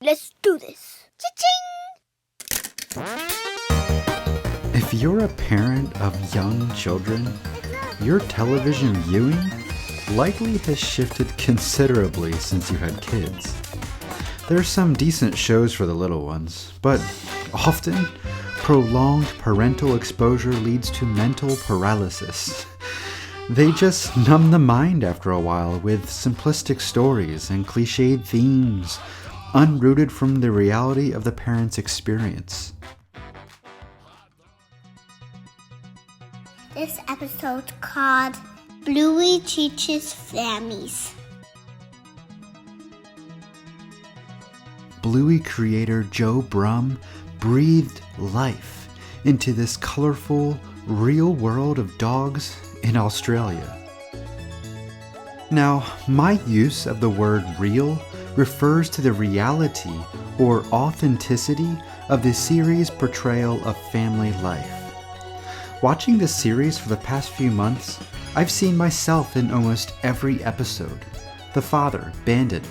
Let's do this. Cha-ching! If you're a parent of young children, your television viewing likely has shifted considerably since you had kids. There's some decent shows for the little ones, but often, prolonged parental exposure leads to mental paralysis. They just numb the mind after a while with simplistic stories and cliched themes, unrooted from the reality of the parent's experience. This episode called Bluey Teaches Families. Bluey creator Joe Brum breathed life into this colorful, real world of dogs in Australia. Now, my use of the word real refers to the reality or authenticity of the series' portrayal of family life. Watching this series for the past few months, I've seen myself in almost every episode. The father, Bandit,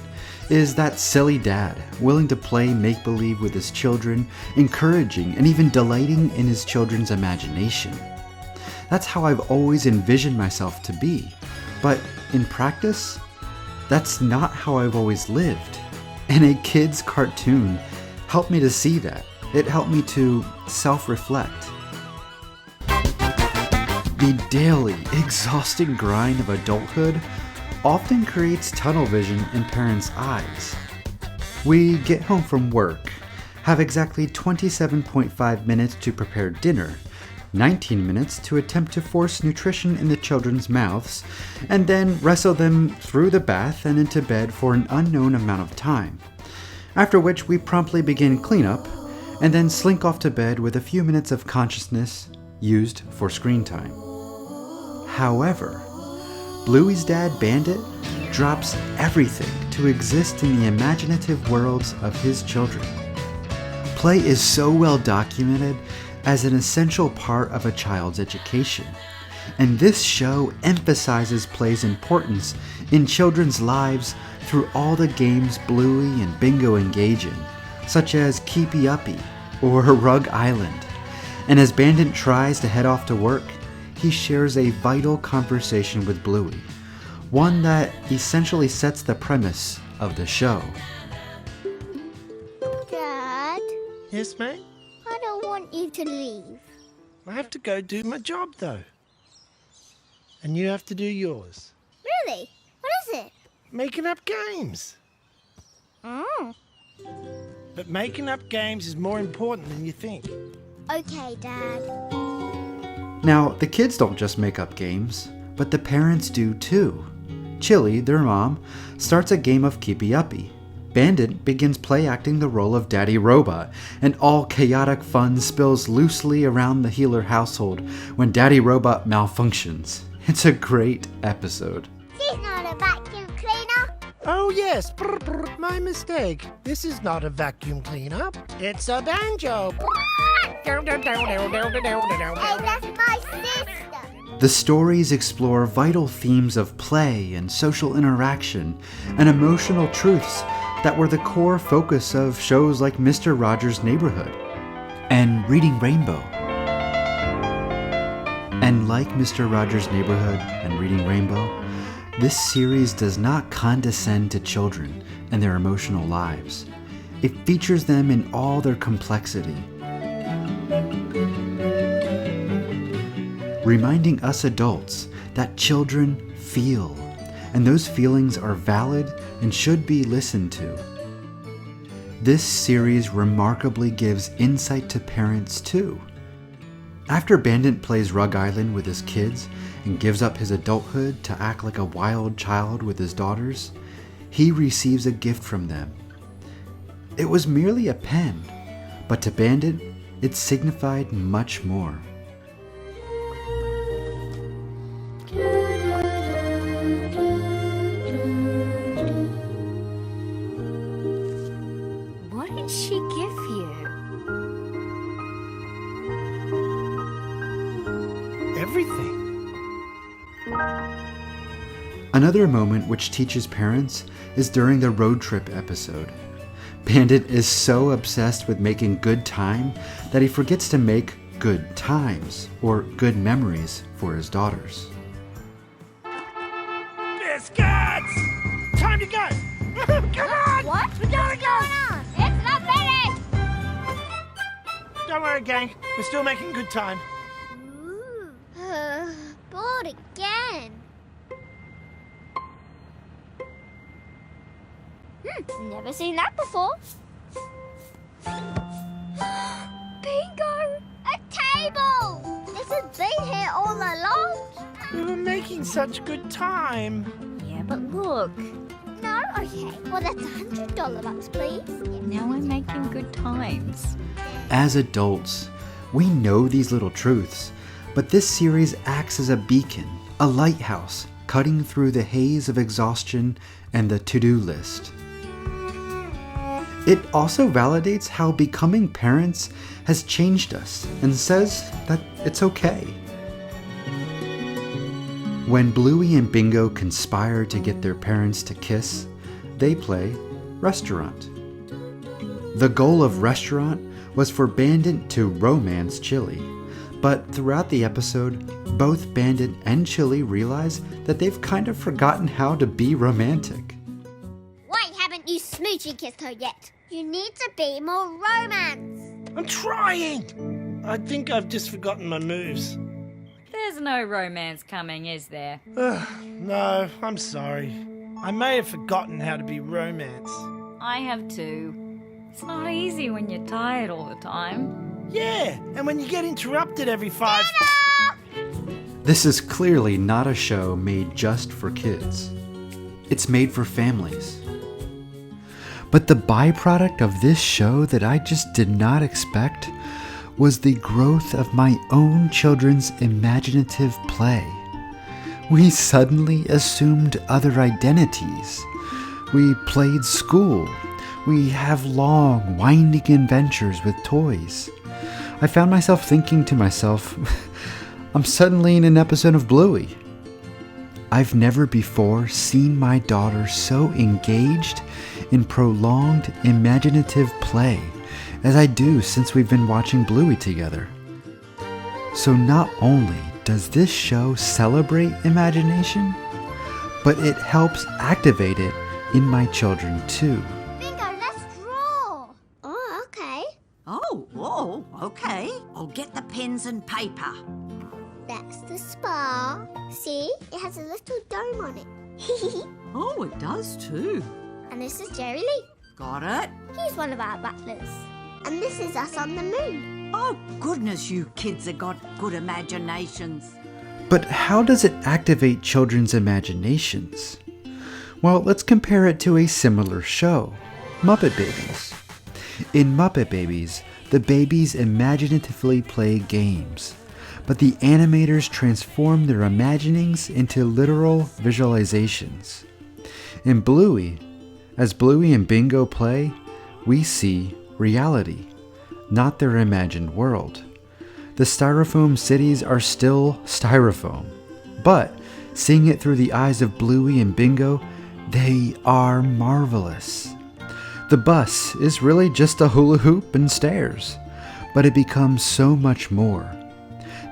is that silly dad, willing to play make-believe with his children, encouraging and even delighting in his children's imagination. That's how I've always envisioned myself to be. But in practice, that's not how I've always lived. And a kid's cartoon helped me to see that. It helped me to self-reflect. The daily, exhausting grind of adulthood often creates tunnel vision in parents' eyes. We get home from work, have exactly 27.5 minutes to prepare dinner, 19 minutes to attempt to force nutrition in the children's mouths, and then wrestle them through the bath and into bed for an unknown amount of time. After which we promptly begin cleanup, and then slink off to bed with a few minutes of consciousness used for screen time. However, Bluey's dad, Bandit, drops everything to exist in the imaginative worlds of his children. Play is so well documented as an essential part of a child's education, and this show emphasizes play's importance in children's lives through all the games Bluey and Bingo engage in, such as Keepy Uppy or Rug Island. And as Bandit tries to head off to work, he shares a vital conversation with Bluey, one that essentially sets the premise of the show. Dad, Yes, mate? I don't want you to leave. I have to go do my job, though. And you have to do yours. Really? What is it? Making up games. Oh. But making up games is more important than you think. Okay, Dad. Now, the kids don't just make up games, but the parents do too. Chili, their mom, starts a game of Keepy Uppy. Bandit begins play-acting the role of Daddy Robot, and all chaotic fun spills loosely around the Healer household when Daddy Robot malfunctions. It's a great episode. She's not a vacuum cleaner. Oh, yes. Brr, brr, my mistake. This is not a vacuum cleanup. It's a banjo. Hey, that's my sister. The stories explore vital themes of play and social interaction and emotional truths that were the core focus of shows like Mr. Rogers' Neighborhood and Reading Rainbow. And like Mr. Rogers' Neighborhood and Reading Rainbow, this series does not condescend to children and their emotional lives. It features them in all their complexity, reminding us adults that children feel, and those feelings are valid and should be listened to. This series remarkably gives insight to parents too. After Bandit plays Rug Island with his kids and gives up his adulthood to act like a wild child with his daughters, he receives a gift from them. It was merely a pen, but to Bandit, it signified much more. What did she give you? Everything. Another moment which teaches parents is during the road trip episode. Bandit is so obsessed with making good time that he forgets to make good times or good memories for his daughters. Biscuits! Time to go! Come on! What? We gotta go! on? It's not ready! Don't worry, gang. We're still making good time. Bored again. Never seen that before. Bingo! A table! This has been here all along. We were making such good time. Yeah, but look. No? Okay. Well, that's $100 bucks, please. Now we're making good times. As adults, we know these little truths, but this series acts as a beacon, a lighthouse, cutting through the haze of exhaustion and the to-do list. It also validates how becoming parents has changed us and says that it's okay. When Bluey and Bingo conspire to get their parents to kiss, they play Restaurant. The goal of Restaurant was for Bandit to romance Chili, but throughout the episode, both Bandit and Chili realize that they've kind of forgotten how to be romantic. Why haven't you smoochy kissed her yet? You need to be more romance. I'm trying! I think I've just forgotten my moves. There's no romance coming, is there? No, I'm sorry. I may have forgotten how to be romance. I have too. It's not easy when you're tired all the time. Yeah, and when you get interrupted every 5... This is clearly not a show made just for kids. It's made for families. But the byproduct of this show that I just did not expect was the growth of my own children's imaginative play. We suddenly assumed other identities. We played school. We have long, winding adventures with toys. I found myself thinking to myself, I'm suddenly in an episode of Bluey. I've never before seen my daughter so engaged in prolonged imaginative play as I do since we've been watching Bluey together. So not only does this show celebrate imagination, but it helps activate it in my children too. Bingo, let's draw. Oh, okay. Oh, okay. I'll get the pens and paper. That's the spa. See? It has a little dome on it. Oh, it does too. And this is Jerry Lee. Got it? He's one of our butlers. And this is us on the moon. Oh, goodness, you kids have got good imaginations. But how does it activate children's imaginations? Well, let's compare it to a similar show, Muppet Babies. In Muppet Babies, the babies imaginatively play games, but the animators transform their imaginings into literal visualizations. In Bluey, as Bluey and Bingo play, we see reality, not their imagined world. The styrofoam cities are still styrofoam, but seeing it through the eyes of Bluey and Bingo, they are marvelous. The bus is really just a hula hoop and stairs, but it becomes so much more.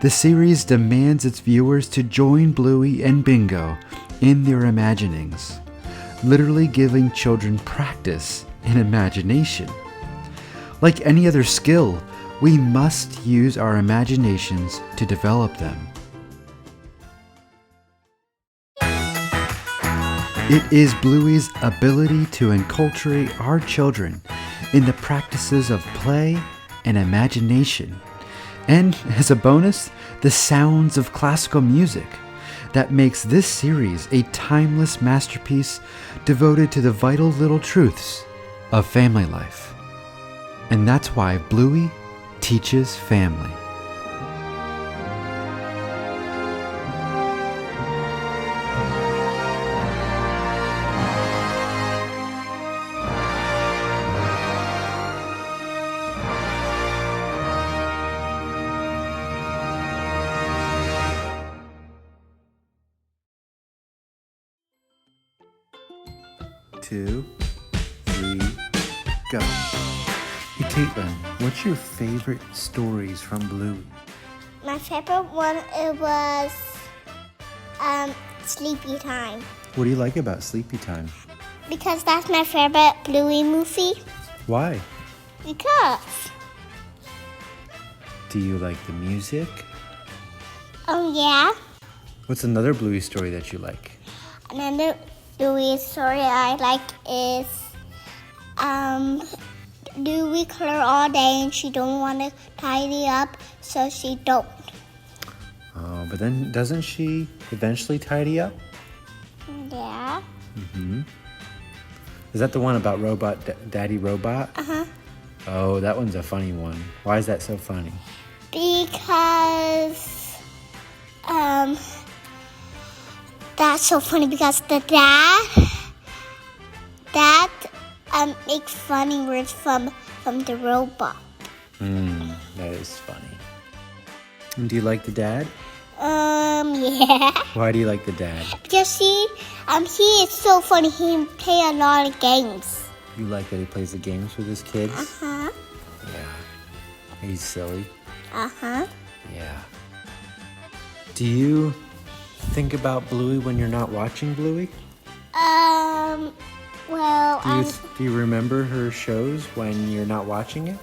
The series demands its viewers to join Bluey and Bingo in their imaginings, literally giving children practice in imagination. Like any other skill, we must use our imaginations to develop them. It is Bluey's ability to enculturate our children in the practices of play and imagination, and as a bonus, the sounds of classical music, that makes this series a timeless masterpiece devoted to the vital little truths of family life. And that's why Bluey teaches family. Two, three, Go. Hey, Caitlin, what's your favorite stories from Bluey? My favorite one, it was Sleepy Time. What do you like about Sleepy Time? Because that's my favorite Bluey movie. Why? Because. Do you like the music? Oh, yeah. What's another Bluey story that you like? Another Bluey story I like is Bluey color all day and she don't want to tidy up, so she don't. Oh, but then doesn't she eventually tidy up? Yeah. Mm-hmm. Is that the one about Daddy Robot? Uh-huh. Oh, that one's a funny one. Why is that so funny? Because that's so funny because the dad makes funny words from the robot. That is funny. And do you like the dad? Yeah. Why do you like the dad? Because he is so funny. He play a lot of games. You like that he plays the games with his kids? Uh-huh. Yeah. He's silly. Uh-huh. Yeah. Do you think about Bluey when you're not watching Bluey? Well, Do you remember her shows when you're not watching it?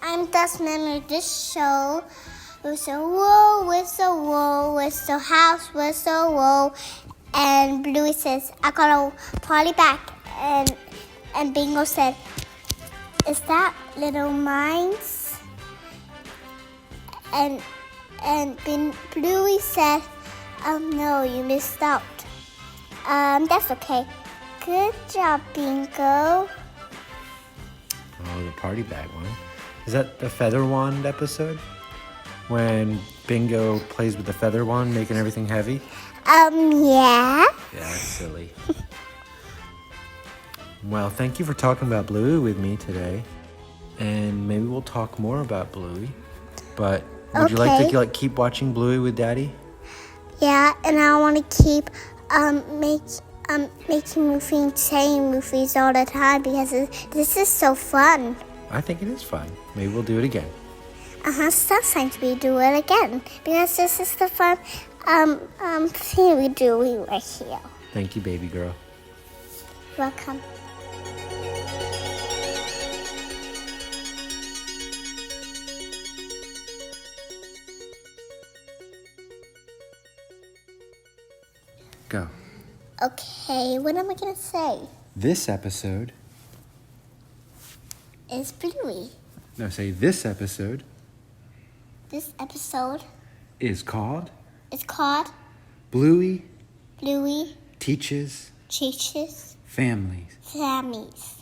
I'm just remember this show. Whistle, whoa, whistle, whoa, whistle, house, whistle, whoa. And Bluey says, I got a party back. And Bingo said, is that little mines? And Bluey said, no, you missed out. That's okay. Good job, Bingo. Oh, the party bag one. Is that the feather wand episode? When Bingo plays with the feather wand, making everything heavy? Yeah. Yeah, that's silly. Well, thank you for talking about Bluey with me today. And maybe we'll talk more about Bluey. But would you like to keep watching Bluey with Daddy? Yeah, and I want to keep making movies, saying movies all the time because this is so fun. I think it is fun. Maybe we'll do it again. Sometimes we do it again because this is the fun thing we do right here. Thank you, baby girl. Welcome. Go. Okay, what am I gonna say? This episode. It's Bluey. No, say this episode This episode is called is called Bluey Bluey Teaches Teaches Families. Families.